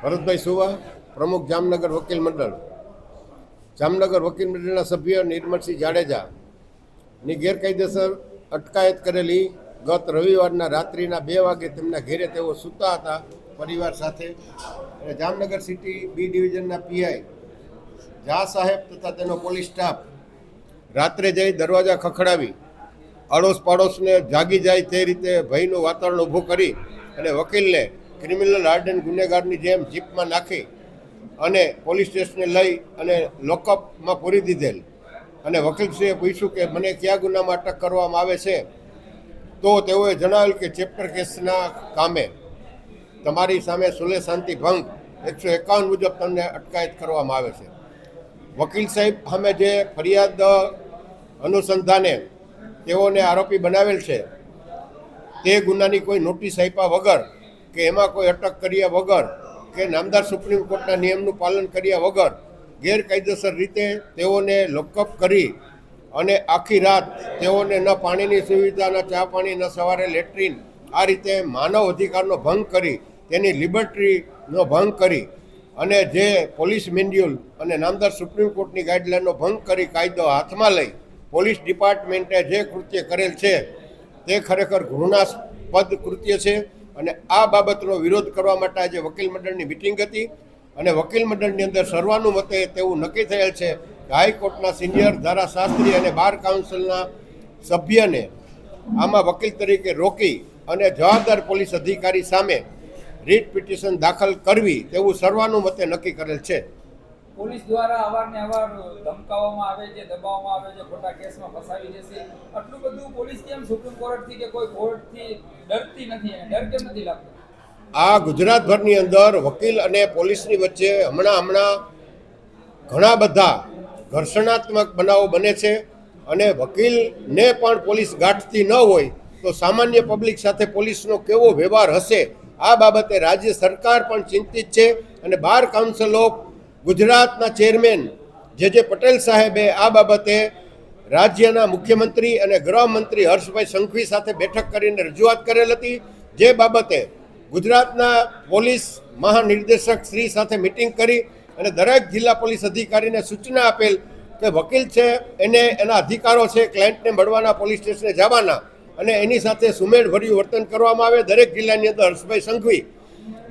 ભરતભાઈ સુવા, પ્રમુખ જામનગર વકીલ મંડળ. જામનગર વકીલ મંડળના સભ્ય નિર્મલસિંહ જાડેજાની ગેરકાયદેસર અટકાયત કરેલી ગત રવિવારના રાત્રિના 2 વાગે તેમના ઘેરે તેઓ સૂતા હતા પરિવાર સાથે. અને જામનગર સિટી બી ડિવિઝનના પીઆઈ ઝા સાહેબ તથા તેનો પોલીસ સ્ટાફ રાત્રે જઈ દરવાજા ખખડાવી આડોશ પાડોશને જાગી જાય તે રીતે ભયનું વાતાવરણ ઊભું કરી અને વકીલને ક્રિમિનલ હાર્ડન ગુનેગારની જેમ જીપમાં નાખી અને પોલીસ સ્ટેશને લઈ અને લોકઅપમાં પૂરી દીધેલ. અને વકીલશ્રીએ પૂછ્યું કે મને કયા ગુનામાં અટક કરવામાં આવે છે, તો તેઓએ જણાવેલ કે ચેપ્ટર કેસના કામે તમારી સામે સુલે શાંતિ ભંગ 151 મુજબ તમને અટકાયત કરવામાં આવે છે. વકીલ સાહેબ સામે જે ફરિયાદ અનુસંધાને તેઓને આરોપી બનાવેલ છે તે ગુનાની કોઈ નોટિસ આપ્યા વગર કે એમાં કોઈ અટક કર્યા વગર કે નામદાર સુપ્રીમ કોર્ટના નિયમનું પાલન કર્યા વગર ગેરકાયદેસર રીતે તેઓને લોકઅપ કરી અને આખી રાત તેઓને ન પાણીની સુવિધા, ન ચા પાણી, ન સવારે લેટ્રિન, આ રીતે માનવ અધિકારનો ભંગ કરી, તેની લિબર્ટીનો ભંગ કરી અને જે પોલીસ મેન્યુઅલ અને નામદાર સુપ્રીમ કોર્ટની ગાઈડલાઈનનો ભંગ કરી કાયદો હાથમાં લઈ પોલીસ ડિપાર્ટમેન્ટે જે કૃત્ય કરેલ છે તે ખરેખર ઘૃણાસ્પદ કૃત્ય છે. અને આ બાબતનો વિરોધ કરવા માટે આજે વકીલ મંડળની મિટિંગ હતી અને વકીલ મંડળની અંદર સર્વાનુમતે તેવું નક્કી થયેલ છે કે હાઈકોર્ટના સિનિયર ધારાશાસ્ત્રી અને બાર કાઉન્સિલના સભ્યને આમાં વકીલ તરીકે રોકી અને જવાબદાર પોલીસ અધિકારી સામે રીટ પિટિશન દાખલ કરવી તેવું સર્વાનુમતે નક્કી કરેલ છે. પોલીસ દ્વારા અવારનવાર ધમકાવવામાં આવે છે, દબાવવામાં આવે છે, ખોટા કેસમાં ફસાવી દેશે. આટલું બધું પોલીસ કેમ સુપ્રીમ કોર્ટથી કે કોઈ કોર્ટથી ડરતી નથી? અને ડર કેમ નથી લાગતો? આ ગુજરાતભરની અંદર વકીલ અને પોલીસની વચ્ચે હમણાં ઘણા બધા ઘર્ષણાત્મક બનાવો બને છે અને વકીલને પણ પોલીસ ગાંઠતી ન હોય તો સામાન્ય પબ્લિક સાથે પોલીસનો કેવો વ્યવહાર હશે, આ બાબતે રાજ્ય સરકાર પણ ચિંતિત છે. અને બાર કાઉન્સિલ ઓફ ગુજરાતના ચેરમેન જે પટેલ સાહેબે આ બાબતે રાજ્યના મુખ્યમંત્રી અને ગૃહમંત્રી હર્ષભાઈ સંઘવી સાથે બેઠક કરીને રજૂઆત કરેલ હતી. જે બાબતે ગુજરાતના પોલીસ મહાનિર્દેશક શ્રી સાથે મિટિંગ કરી અને દરેક જિલ્લા પોલીસ અધિકારીને સૂચના આપેલ કે વકીલ છે એને એના અધિકારો છે, ક્લાયન્ટને મળવાના, પોલીસ સ્ટેશને જવાના અને એની સાથે સુમેળભર્યું વર્તન કરવામાં આવે. દરેક જિલ્લાની અંદર હર્ષભાઈ સંઘવી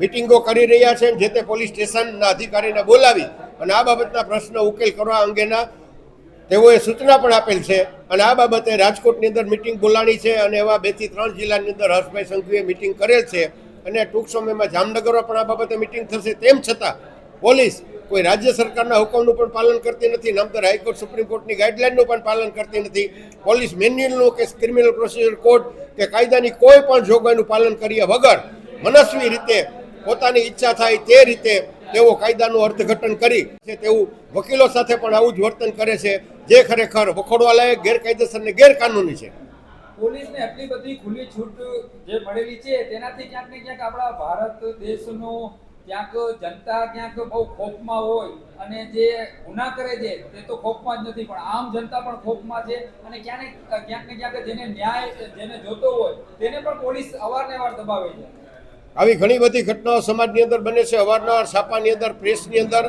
મિટિંગો કરી રહ્યા છે, જે તે પોલીસ સ્ટેશનના અધિકારીને બોલાવી અને આ બાબતના પ્રશ્ન ઉકેલ કરવા અંગેના તેઓએ સૂચના પણ આપેલ છે. અને આ બાબતે રાજકોટની અંદર મિટિંગ બોલાણી છે અને એવા 2 થી 3 જિલ્લાની અંદર હર્ષભાઈ સંઘવીએ મિટિંગ કરેલ છે અને ટૂંક સમયમાં જામનગરમાં પણ આ બાબતે મિટિંગ થશે. તેમ છતાં પોલીસ કોઈ રાજ્ય સરકારના હુકમનું પણ પાલન કરતી નથી, નામદાર હાઈકોર્ટ સુપ્રીમ કોર્ટની ગાઈડલાઈનનું પણ પાલન કરતી નથી, પોલીસ મેન્યુઅલનું કે ક્રિમિનલ પ્રોસિજર કોડ કે કાયદાની કોઈ પણ જોગવાઈનું પાલન કર્યા વગર મનસ્વી રીતે પોતાની ઈચ્છા થાય તે રીતે તેઓ કાયદાનું અર્થઘટન કરી છે તેવું વકીલો સાથે પણ આવું જ વર્તન કરે છે, જે ખરેખર વખોડવાલાયક, ગેરકાયદેસર ને ગેરકાનૂની છે. પોલીસને આટલી બધી ખુલ્લી છૂટ જે મળેલી છે તેનાથી ક્યાંક ને ક્યાંક આપણા ભારત દેશનો ક્યાંક જનતા ક્યાંક બહુ ખોફમાં હોય અને જે ગુના કરે છે તે તો ખોફમાં જ નથી પણ આમ જનતા પણ ખોફમાં છે. અને ક્યાંક ને ક્યાંક જેને ન્યાય જેને જોતો હોય તેને પણ પોલીસ અવારનવાર દબાવે છે. આવી ઘણી બધી ઘટનાઓ સમાજની અંદર બને છે, અવારનવાર છાપાની અંદર, પ્રેસની અંદર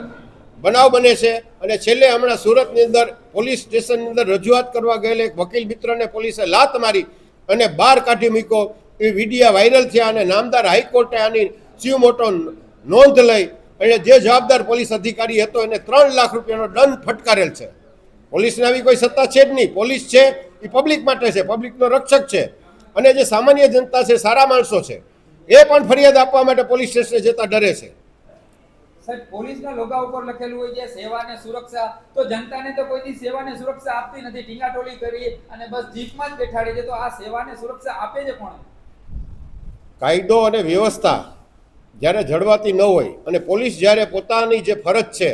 બનાવ બને છે. અને છેલ્લે હમણાં સુરતની અંદર પોલીસ સ્ટેશનની અંદર રજૂઆત કરવા ગયેલા એક વકીલ મિત્રને પોલીસે લાત મારી અને બહાર કાઢી મૂક્યો. એ વિડીયો વાયરલ થયા અને નામદાર હાઈકોર્ટે આની સ્યુમોટો નોંધ લઈ અને જે જવાબદાર પોલીસ અધિકારી હતો એને 3 લાખ રૂપિયાનો દંડ ફટકારેલ છે. પોલીસને આવી કોઈ સત્તા છે જ નહીં. પોલીસ છે એ પબ્લિક માટે છે, પબ્લિકનો રક્ષક છે. અને જે સામાન્ય જનતા છે, સારા માણસો છે, એ પણ ફરિયાદ આપવા માટે પોલીસ સ્ટેશને જતા ડરે છે. સાહેબ, પોલીસના લોગા ઉપર લખેલું હોય છે સેવાને સુરક્ષા, તો જનતાને તો કોઈ દી સેવાને સુરક્ષા આપતી નથી, ટીંગાટોળી કરી અને બસ જીપમાં જ બેઠાડે છે. તો આ સેવાને સુરક્ષા આપે છે કોણ? કાયદો અને વ્યવસ્થા જ્યારે જળવાતી ન હોય અને પોલીસ જ્યારે પોતાની જે ફરજ છે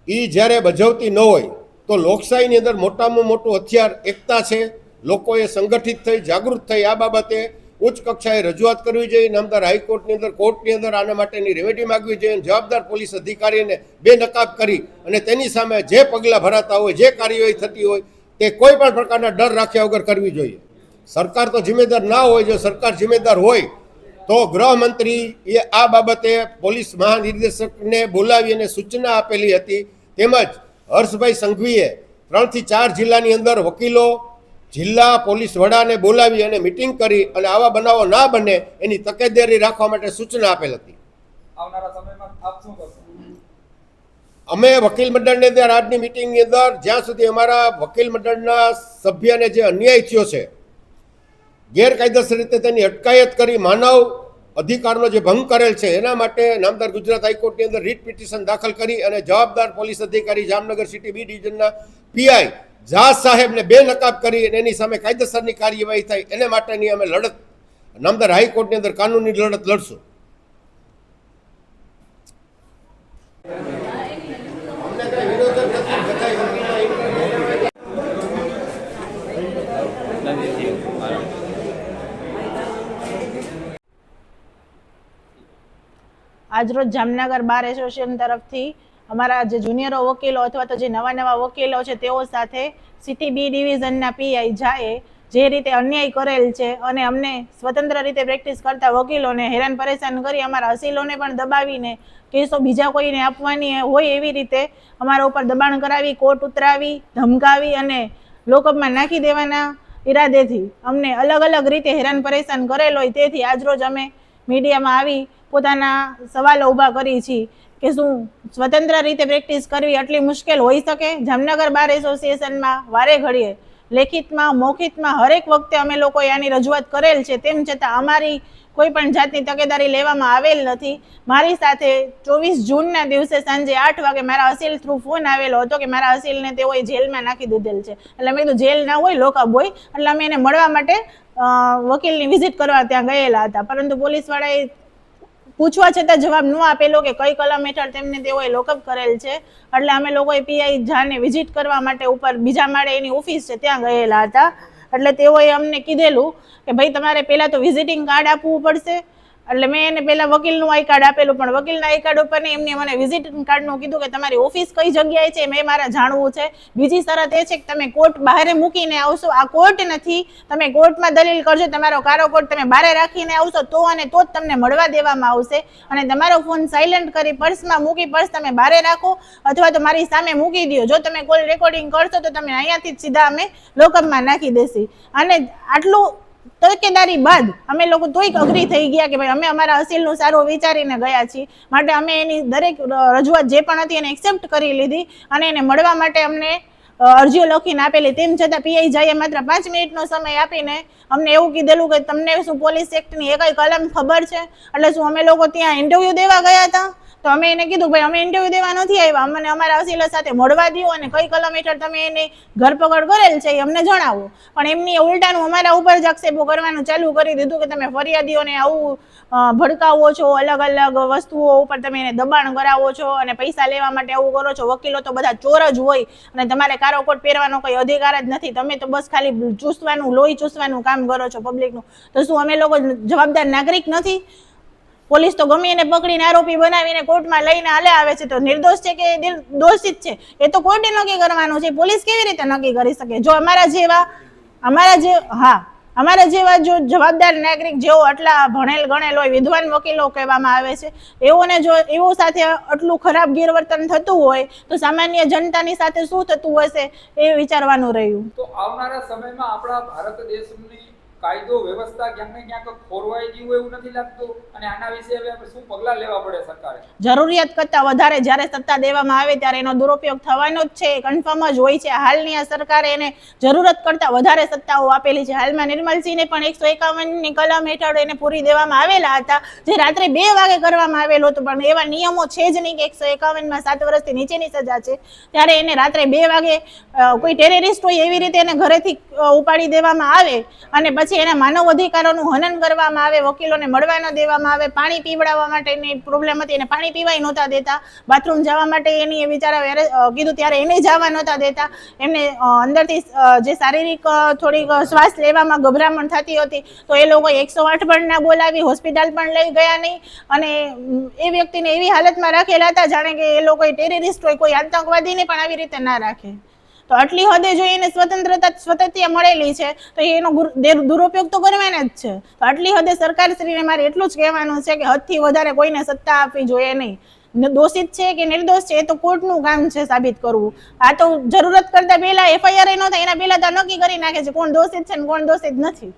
એ જ્યારે બજાવતી ન હોય તો લોકશાહીની અંદર મોટામાં મોટું હથિયાર એકતા છે. લોકોએ સંગઠિત થઈ, જાગૃત થઈ આ બાબતે ઉચ્ચ કક્ષાએ રજૂઆત કરવી જોઈએ. નામદાર હાઈકોર્ટની અંદર, કોર્ટની અંદર આના માટેની રેમેડી માગવી જોઈએ. જવાબદાર પોલીસ અધિકારીને બેનકાબ કરી અને તેની સામે જે પગલાં ભરાતા હોય, જે કાર્યવાહી થતી હોય તે કોઈ પણ પ્રકારના ડર રાખ્યા વગર કરવી જોઈએ. સરકાર તો જિમ્મેદાર ના હોય. જો સરકાર જિમ્મેદાર હોય તો ગૃહમંત્રીએ આ બાબતે પોલીસ મહાનિર્દેશકને બોલાવી અને સૂચના આપેલી હતી. તેમજ હર્ષભાઈ સંઘવીએ 3 થી 4 જિલ્લાની અંદર વકીલો, જિલ્લા પોલીસ વડાને બોલાવી અને મિટિંગ કરી અને આવા બનાવો ના બને એની તકેદારી રાખવા માટે સૂચના આપેલ હતી. આવનારા સમયમાં આપ શું કરશો? અમે વકીલ મંડળની અંદર આજની મિટિંગની અંદર જ્યાં સુધી અમારા વકીલ મંડળના સભ્યને જે અન્યાય થયો છે, ગેરકાયદેસર રીતે તેની અટકાયત કરી માનવ અધિકારનો જે ભંગ કરેલ છે એના માટે નામદાર ગુજરાત હાઈકોર્ટની અંદર રીટ પિટિશન દાખલ કરી અને જવાબદાર પોલીસ અધિકારી જામનગર સિટી બી ડિવિઝનના પીઆઈ જાજ સાહેબને બેનકાબ કરી અને એની સામે કાયદેસરની કાર્યવાહી થાય એને માટેની અમે લડત નામદાર હાઈકોર્ટની અંદર કાનૂની લડત લડશું. આજરોજ જામનગર બાર એસોસિએશન તરફથી અમારા જે જુનિયરો વકીલો અથવા તો જે નવા વકીલો છે તેઓ સાથે સિટી બી ડિવિઝનના પીઆઈ જાએ જે રીતે અન્યાય કરેલ છે અને અમને સ્વતંત્ર રીતે પ્રેક્ટિસ કરતા વકીલોને હેરાન પરેશાન કરી અમારા અસીલોને પણ દબાવીને કેસો બીજા કોઈને આપવાની હોય એવી રીતે અમારા ઉપર દબાણ કરાવી, કોર્ટ ઉતરાવી, ધમકાવી અને લોકઅપમાં નાખી દેવાના ઈરાદેથી અમને અલગ અલગ રીતે હેરાન પરેશાન કરેલ હોય. તેથી આજરોજ અમે મીડિયામાં આવી પોતાના સવાલો ઊભા કરી છીએ કે શું સ્વતંત્ર રીતે પ્રેક્ટિસ કરવી આટલી મુશ્કેલ હોઈ શકે? જામનગર બાર એસોસિએશનમાં વારે ઘડીએ લેખિતમાં, મૌખિકમાં હરેક વખતે અમે લોકોએ આની રજૂઆત કરેલ છે, તેમ છતાં અમારી કોઈ પણ જાતની તકેદારી લેવામાં આવેલ નથી. મારી સાથે 24 જૂનના દિવસે સાંજે 8 વાગે મારા અસીલ થ્રુ ફોન આવેલો હતો કે મારા અસીલને તેઓએ જેલમાં નાખી દીધેલ છે. એટલે મેં કીધું જેલ ના હોય, લોકઅપ હોય. એટલે અમે એને મળવા માટે વકીલની વિઝિટ કરવા ત્યાં ગયેલા હતા, પરંતુ પોલીસવાળાએ પૂછવા છતાં જવાબ ન આપેલો કે કઈ કલમ હેઠળ તેમને તેઓએ લોકઅપ કરેલ છે. એટલે અમે લોકોએ પીઆઈ જાને વિઝિટ કરવા માટે ઉપર બીજા માળે એની ઓફિસ છે ત્યાં ગયેલા હતા. એટલે તેઓએ અમને કીધેલું કે ભાઈ તમારે પહેલાં તો વિઝિટિંગ કાર્ડ આપવું પડશે. એટલે મેં એને પહેલાં વકીલનું આઈ કાર્ડ આપેલું, પણ વકીલના આઈ કાર્ડ ઉપર એમને મને વિઝિટિંગ કાર્ડનું કીધું કે તમારી ઓફિસ કઈ જગ્યાએ છે મેં મારે જાણવું છે. બીજી શરત એ છે કે તમે કોર્ટ બહાર મૂકીને આવશો, આ કોર્ટ નથી, તમે કોર્ટમાં દલીલ કરજો, તમારો કારો કોર્ટ તમે બહાર રાખીને આવશો તો અને તો જ તમને મળવા દેવામાં આવશે. અને તમારો ફોન સાયલન્ટ કરી પર્સમાં મૂકી, પર્સ તમે બહાર રાખો અથવા તો મારી સામે મૂકી દો. જો તમે કોલ રેકોર્ડિંગ કરશો તો તમે અહીંયાથી જ સીધા અમે લોકઅપમાં નાખી દેશી. અને આટલું તકેદારી બાદ અમે લોકો તોય અઘરી થઈ ગયા કે ભાઈ અમે અમારા અસીલનું સારું વિચારીને ગયા છીએ, માટે અમે એની દરેક રજૂઆત જે પણ હતી એને એક્સેપ્ટ કરી લીધી અને એને મળવા માટે અમને અરજીઓ લખીને આપેલી. તેમ છતાં પીઆઈ જાએ માત્ર 5 મિનિટનો સમય આપીને અમને એવું કીધેલું કે તમને શું પોલીસ એક્ટની એ કઈ કલમ ખબર છે? એટલે શું અમે લોકો ત્યાં ઇન્ટરવ્યૂ દેવા ગયા હતા? તો અમે એને કીધું ભાઈ અમે ઇન્ટરવ્યૂ દેવા નથી આવ્યા, અમને અમારા અસીલ સાથે મળવા દો અને કઈ કલમ હેઠળ તમે એને ધરપકડ કરેલ છે એ અમને જણાવો. પણ એમની ઉલટાનું અમારા ઉપર જ આક્ષેપો કરવાનું ચાલુ કરી દીધું કે તમે ફરિયાદીઓને આવું ભડકાવો છો, અલગ અલગ વસ્તુઓ ઉપર તમે એને દબાણ કરાવો છો અને પૈસા લેવા માટે આવું કરો છો. વકીલો તો બધા ચોર જ હોય અને તમારે કારો કોટ પહેરવાનો કોઈ અધિકાર જ નથી, તમે તો બસ ખાલી ચૂસવાનું, લોહી ચૂસવાનું કામ કરો છો પબ્લિકનું. તો શું અમે લોકો જવાબદાર નાગરિક નથી? પોલીસ તો ગમે એને પકડીને આરોપી બનાવીને કોર્ટમાં લઈને હાલે આવે છે, તો નિર્દોષ છે કે દોષિત છે એ તો કોર્ટે નક્કી કરવાનું છે. પોલીસ કેવી રીતે નક્કી કરી શકે? જો અમારા જેવા જો જવાબદાર નાગરિક જેઓ આટલા ભણેલ ગણેલ હોય, વિદ્વાન વકીલો કહેવામાં આવે છે, એઓને જો એવો સાથે આટલું ખરાબ ગેરવર્તન થતું હોય તો સામાન્ય જનતાની સાથે શું થતું હશે એ વિચારવાનું રહ્યું. તો આવનારા સમયમાં આપણા ભારત દેશની કાયદો વ્યવસ્થા ક્યાંક ને ક્યાંક ખોરવાઈ ગયું એવું નથી લાગતું? અને આના વિશે હવે શું પગલાં લેવા પડે સરકારે? જરૂરિયાત કરતાં વધારે જ્યારે સત્તા દેવામાં આવે ત્યારે એનો દુરુપયોગ થવાનો જ છે, કન્ફર્મ જ હોય છે. હાલની આ સરકારે એને જરૂરત કરતાં વધારે સત્તાઓ આપેલી છે. હાલમાં નિર્મલસિંહને પણ 151ની કલમ હેઠળ એને પૂરી દેવામાં આવેલા હતા, જે રાત્રે 2 વાગે કરવામાં આવેલો હતો. પણ એવા નિયમો છે જ નહીં કે 151માં 7 વર્ષથી નીચેની સજા છે, ત્યારે એને રાત્રે 2 વાગે કોઈ ટેરરિસ્ટ હોય એવી રીતે એને ઘરેથી ઉપાડી દેવામાં આવે અને પછી એના માનવ અધિકારોનું હનન કરવામાં આવે, વકીલોને મળવા ન દેવામાં આવે. પાણી પીવડાવવા માટેની પ્રોબ્લેમ હતી, એને પાણી પીવાય નહોતા દેતા. બાથરૂમ જવા માટે એની બિચારા કીધું ત્યારે એને જવા નહોતા દેતા. એમને અંદરથી જે શારીરિક થોડીક શ્વાસ લેવામાં ગભરામણ થતી હતી તો એ લોકોએ 108 પણ ના બોલાવી, હોસ્પિટલ પણ લઈ ગયા નહીં અને એ વ્યક્તિને એવી હાલતમાં રાખેલા હતા જાણે કે એ લોકોએ ટેરરિસ્ટ હોય, કોઈ આતંકવાદીને પણ આવી રીતે ના રાખે. તો આટલી હદે જો એને સ્વતંત્રતા મળેલી છે તો એનો દુરુપયોગ તો કરવાના જ છે. તો આટલી હદે સરકારશ્રીને મારે એટલું જ કહેવાનું છે કે હદથી વધારે કોઈને સત્તા આપવી જોઈએ નહીં. દોષિત છે કે નિર્દોષ છે એ તો કોર્ટનું કામ છે સાબિત કરવું. આ તો જરૂરત કરતા પહેલા FIR ન થાય એના પહેલા તો નક્કી કરી નાખે છે કોણ દોષિત છે ને કોણ દોષિત નથી.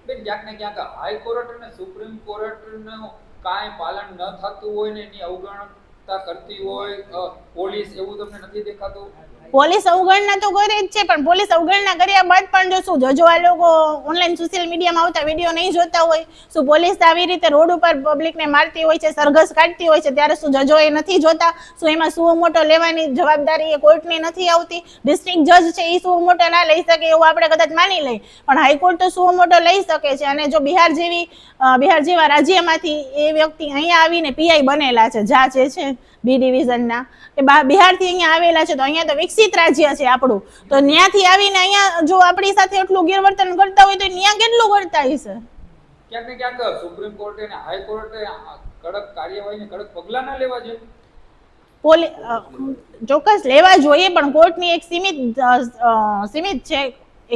બેન ક્યાંક ને ક્યાંક હાઈકોર્ટ અને સુપ્રીમ કોર્ટનું કાંઈ પાલન ન થતું હોય ને એની અવગણના કરતી હોય પોલીસ, એવું તમને નથી દેખાતું? પોલીસ અવગણના તો કરે જ છે, પણ પોલીસ અવગણના કર્યા બાદ પણ જો શું જો આ લોકો ઓનલાઈન સોશિયલ મીડિયામાં આવતા વિડીયો નહીં જોતા હોય, શું પોલીસ આવી રીતે રોડ ઉપર પબ્લિકને મારતી હોય છે, સરઘસ કાઢતી હોય છે, ત્યારે શું જજો એ નથી જોતા? શું એમાં સુઓ મોટો લેવાની જવાબદારી એ કોર્ટની નથી આવતી? ડિસ્ટ્રિક્ટ જજ છે એ સુઓ મોટો ના લઈ શકે એવું આપણે કદાચ માની લઈએ, પણ હાઈકોર્ટ તો સુઓ મોટો લઈ શકે છે. અને જો બિહાર જેવા રાજ્યમાંથી એ વ્યક્તિ અહીંયા આવીને PI બનેલા છે, જા જે છે B ડિવિઝનના, કે બિહારથી અહીંયા આવેલા છે, તો અહીંયા તો વિકસિત રાજ્ય છે આપણું, તો ત્યાંથી આવીને અહીંયા જો આપણી સાથે એટલું ગેરવર્તન કરતા હોય તો ત્યાં કેટલું કરતા હશે? ક્યાંક ને ક્યાંક સુપ્રીમ કોર્ટે અને હાઈકોર્ટે કડક કાર્યવાહી ને કડક પગલાં ના લેવા જોઈએ? ચોક્કસ લેવા જોઈએ, પણ કોર્ટની એક સીમિત છે,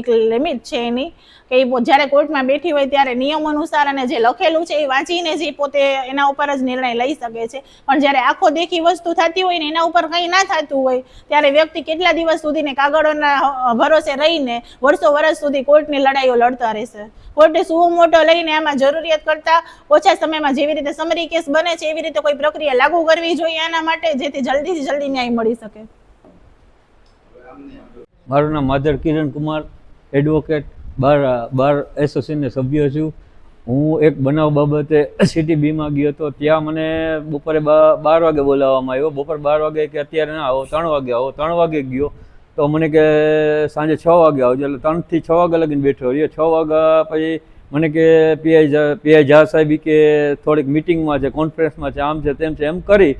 એક લિમિટ છે એની, કે એ જ્યારે કોર્ટમાં બેઠી હોય ત્યારે નિયમ અનુસાર અને જે લખેલું છે એ વાંચીને જ પોતે એના ઉપર જ નિર્ણય લઈ શકે છે. પણ જ્યારે આખો દેખી વસ્તુ થતી હોય ને એના ઉપર કંઈ ના થતું હોય ત્યારે વ્યક્તિ કેટલા દિવસ સુધીને કાગળોના ભરોસે રહીને વર્ષો સુધી કોર્ટની લડાઈઓ લડતા રહેશે? કોર્ટે સુઓ મોટો લઈને આમાં જરૂરિયાત કરતા ઓછા સમયમાં જેવી રીતે સમરી કેસ બને છે એવી રીતે કોઈ પ્રક્રિયા લાગુ કરવી જોઈએ આના માટે, જેથી જલ્દીથી જલ્દી ન્યાય મળી શકે. મારું નામ માધર કિરણ કુમાર, એડવોકેટ, બાર એસોસિએશનનો સભ્ય છું. હું એક બનાવ બાબતે સિટી બીમાં ગયો હતો. ત્યાં મને બપોરે 12 વાગે બોલાવવામાં આવ્યો. બપોર 12 વાગે કે અત્યારે ના આવો, 3 વાગે આવો. 3 વાગે ગયો તો મને કે સાંજે 6 વાગે આવજો, એટલે 3 થી 6 વાગ્યા લગીને બેઠો રહ્યો. 6 વાગ્યા પછી મને કે PI ઝા સાહેબ કે થોડીક મિટિંગમાં છે, કોન્ફરન્સમાં છે, આમ છે તેમ છે, એમ કરી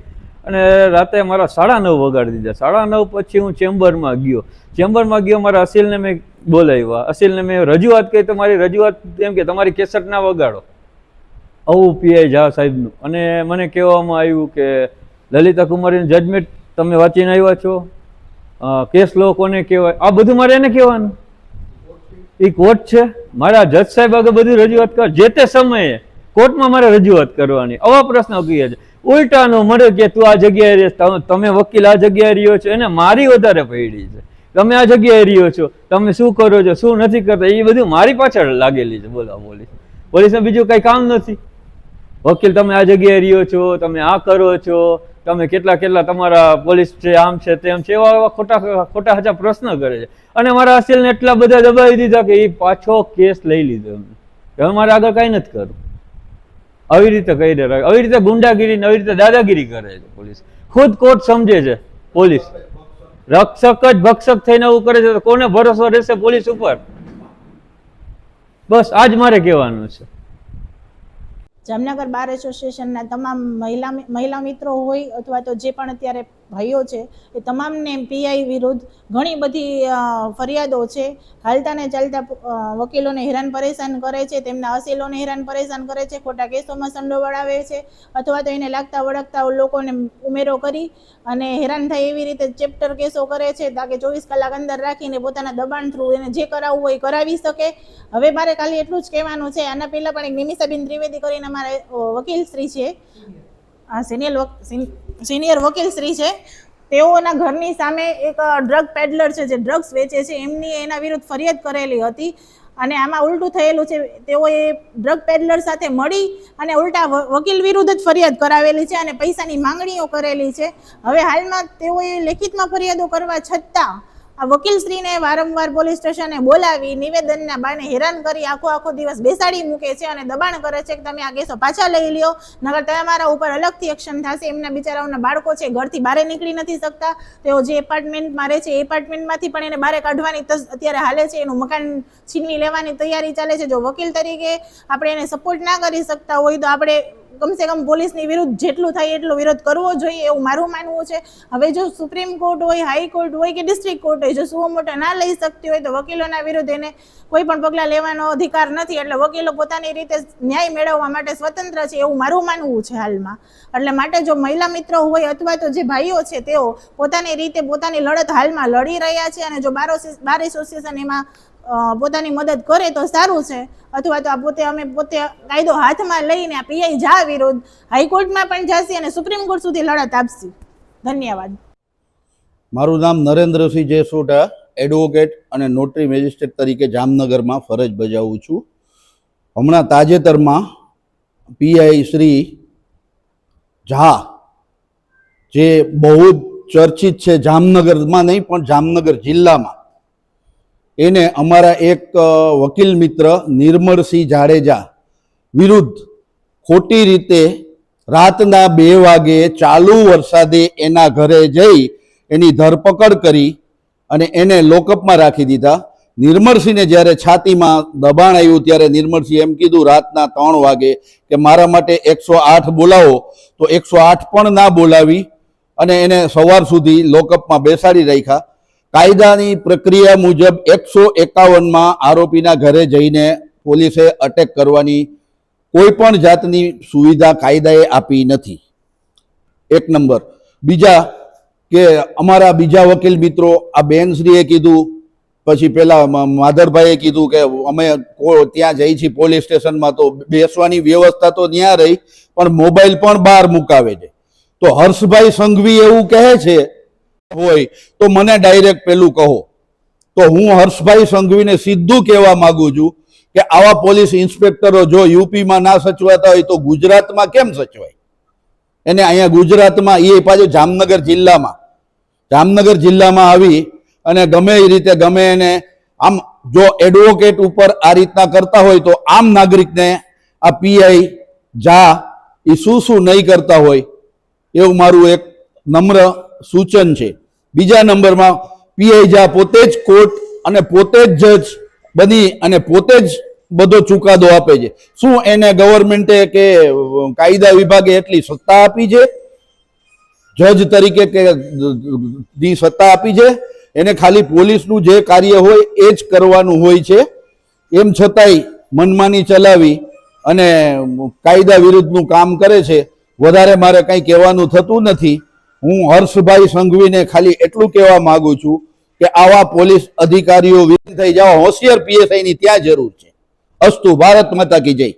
અને રાતે મારા 9:30 વગાડી દીધા. 9:30 પછી હું ચેમ્બરમાં ગયો. મારા અસીલને મેં બોલાવ્યા. અસીલને મેં રજૂઆત કરી તો મારી રજૂઆત એમ કે તમારી કેસેટ ના વગાડો, આવું PI ઝા સાહેબનું. અને મને કહેવામાં આવ્યું કે લલિતા કુમારીનું જજમેન્ટ તમે વાંચીને આવ્યા છો, કેસ લો કોને કહેવાય, આ બધું મારે એને કહેવાનું? એ કોર્ટ છે, મારા જજ સાહેબ આગળ બધી રજૂઆત કર, જે તે સમયે કોર્ટમાં મારે રજૂઆત કરવાની. આવા પ્રશ્નો કહે છે. ઉલટાનો મળે કે તું આ જગ્યાએ તમે વકીલ આ જગ્યાએ રહ્યો છો, એને મારી વધારે પડી છે. તમે આ જગ્યાએ રહ્યો છો, તમે શું કરો છો, શું નથી કરતા, એ બધું મારી પાછળ લાગેલી છે. બોલો, પોલીસને બીજું કઈ કામ નથી. વકીલ તમે આ જગ્યાએ રહ્યો છો, તમે આ કરો છો, તમે કેટલા તમારા પોલીસ છે, આમ છે તેમ છે, એવા ખોટા સાચા પ્રશ્ન કરે છે. અને મારા અસીલને એટલા બધા દબાવી દીધા કે એ પાછો કેસ લઈ લીધો. હવે મારે આગળ કઈ નથી કરવું. આવી રીતે કહી દે, આવી રીતે ગુંડાગીરી, આવી રીતે દાદાગીરી કરે છે પોલીસ. ખુદ કોર્ટ સમજે છે પોલીસ રક્ષક જ ભક્ષક થઈને એવું કરે છે, તો કોને ભરોસો રહેશે પોલીસ ઉપર? બસ આજ મારે કહેવાનું છે. જામનગર બાર એસોસિએશનના તમામ મહિલા મિત્રો હોય અથવા તો જે પણ અત્યારે ભાઈઓ છે એ તમામને PI વિરુદ્ધ ઘણી બધી ફરિયાદો છે. હાલતા ને ચાલતા વકીલોને હેરાન પરેશાન કરે છે, તેમના અસીલોને હેરાન પરેશાન કરે છે, ખોટા કેસોમાં સંડો વળાવે છે, અથવા તો એને લાગતા વળગતા લોકોને ઉમેરો કરી અને હેરાન થાય એવી રીતે ચેપ્ટર કેસો કરે છે, તાકે 24 કલાક અંદર રાખીને પોતાના દબાણ થ્રુ એને જે કરાવવું હોય કરાવી શકે. હવે મારે ખાલી એટલું જ કહેવાનું છે. આના પહેલાં પણ એક નિમિષાબેન ત્રિવેદી કરીને અમારા વકીલશ્રી છે, સિનિયર વકીલશ્રી છે, તેઓના ઘરની સામે એક ડ્રગ પેડલર છે જે ડ્રગ્સ વેચે છે, એમની એના વિરુદ્ધ ફરિયાદ કરેલી હતી. અને આમાં ઉલટું થયેલું છે, તેઓએ ડ્રગ પેડલર સાથે મળી અને ઉલટા વકીલ વિરુદ્ધ જ ફરિયાદ કરાવેલી છે અને પૈસાની માંગણીઓ કરેલી છે. હવે હાલમાં તેઓએ લેખિતમાં ફરિયાદો કરવા છતાં આ વકીલશ્રીને વારંવાર પોલીસ સ્ટેશને બોલાવી નિવેદનના બાને હેરાન કરી આખો દિવસ બેસાડી મૂકે છે અને દબાણ કરે છે કે તમે આ કેસો પાછા લઈ લ્યો, નગર તમારા ઉપર અલગથી એક્શન થશે. એમના બિચારાઓના બાળકો છે, ઘરથી બહાર નીકળી નથી શકતા. તેઓ જે એપાર્ટમેન્ટમાં રહે છે એ એપાર્ટમેન્ટમાંથી પણ એને બહાર કાઢવાની અત્યારે હાલે છે. એનું મકાન છીનવી લેવાની તૈયારી ચાલે છે. જો વકીલ તરીકે આપણે એને સપોર્ટ ના કરી શકતા હોય તો આપણે કમસે કમ પોલીસની વિરુદ્ધ જેટલું થાય એટલો વિરોધ કરવો જોઈએ એવું મારું માનવું છે. હવે જો સુપ્રીમ કોર્ટ હોય, હાઈકોર્ટ હોય કે ડિસ્ટ્રિક્ટ કોર્ટ હોય, જો સુઓ મોટો ના લઈ શકતી હોય તો વકીલોના વિરુદ્ધ એને કોઈ પણ પગલાં લેવાનો અધિકાર નથી. એટલે વકીલો પોતાની રીતે ન્યાય મેળવવા માટે સ્વતંત્ર છે એવું મારું માનવું છે હાલમાં. એટલે માટે જો મહિલા મિત્રો હોય અથવા તો જે ભાઈઓ છે તેઓ પોતાની રીતે પોતાની લડત હાલમાં લડી રહ્યા છે અને જો બાર એસોસિએશન એમાં પોતાની મદદ કરે તો સારું છે. અથવા તો અમે પોતે કાયદો હાથમાં લઈને આ પીઆઈ ઝા વિરુદ્ધ હાઈકોર્ટમાં પણ જશે અને સુપ્રીમ કોર્ટ સુધી લડત આપશે. ધન્યવાદ. મારું નામ નરેન્દ્રસિંહ જયસોઢા, એડવોકેટ અને નોટરી મેજિસ્ટ્રેટ તરીકે જામનગરમાં ફરજ બજાવું છું. હમણાં તાજેતરમાં પીઆઈ શ્રી ઝા, જે બહુ ચર્ચિત છે જામનગરમાં નહીં પણ જામનગર જિલ્લામાં, એને અમારા એક વકીલ મિત્ર નિર્મળસિંહ જાડેજા વિરુદ્ધ ખોટી રીતે રાતના 2 વાગે ચાલુ વરસાદે એના ઘરે જઈ એની ધરપકડ કરી અને એને લોકઅપમાં રાખી દીધા. નિર્મળસિંહને જ્યારે છાતીમાં દબાણ આવ્યું ત્યારે નિર્મળસિંહ એમ કીધું રાતના 3 વાગે કે મારા માટે 108 બોલાવો, તો 108 પણ ના બોલાવી અને એને સવાર સુધી લોકઅપમાં બેસાડી રાખ્યા. કાયદાની પ્રક્રિયા મુજબ 151માં આરોપીના ઘરે જઈને પોલીસે અટેક કરવાની કોઈ પણ જાતની સુવિધા કાયદાએ આપી નથી. 1 નંબર. બીજા કે અમારા બીજા વકીલ મિત્રો, આ બેનશ્રીએ કીધું, પછી પેલા માધરભાઈએ કીધું કે અમે ત્યાં જઈ છીએ પોલીસ સ્ટેશનમાં તો બેસવાની વ્યવસ્થા તો ત્યાં રહી પણ મોબાઈલ પણ બહાર મુકાવે છે. તો હર્ષભાઈ સંઘવી એવું કહે છે હોય તો મને ડાયરેક્ટ પેલું કહો. તો હું હર્ષભાઈ સંઘવીને સીધું કહેવા માંગુ છું કે આવા પોલીસ ઇન્સ્પેક્ટરો જો યુપીમાં ના સચવાતા હોય તો ગુજરાતમાં કેમ સચવાય? એને અહીંયા ગુજરાતમાં, એ પાછું જામનગર જિલ્લામાં આવી અને ગમે એ રીતે ગમે એને આમ જો એડવોકેટ ઉપર આ રીતના કરતા હોય તો આમ નાગરિકને આ પીઆઈ ઝા એ શું નહીં કરતા હોય એવું મારું એક નમ્ર સૂચન છે. બીજા નંબરમાં પીઆઈ ઝા પોતે જ કોર્ટ અને પોતે જ જજ બની અને પોતે જ બધો ચુકાદો આપે છે. શું એને ગવર્મેન્ટે કે કાયદા વિભાગે એટલી સત્તા આપી છે? જજ તરીકે કે ની સત્તા આપી છે? એને ખાલી પોલીસનું જે કાર્ય હોય એ જ કરવાનું હોય છે. એમ છતાંય મનમાની ચલાવી અને કાયદા વિરુદ્ધનું કામ કરે છે. વધારે મારે કંઈ કહેવાનું થતું નથી. હું હર્ષભાઈ સંઘવીને ખાલી એટલું કહેવા માંગુ છું કે આવા પોલીસ અધિકારીઓ વિરુદ્ધ થઈ જવા હોશિયાર પીએસઆઈની ત્યાં જરૂર છે. અસ્તુ. ભારત માતા કી જય.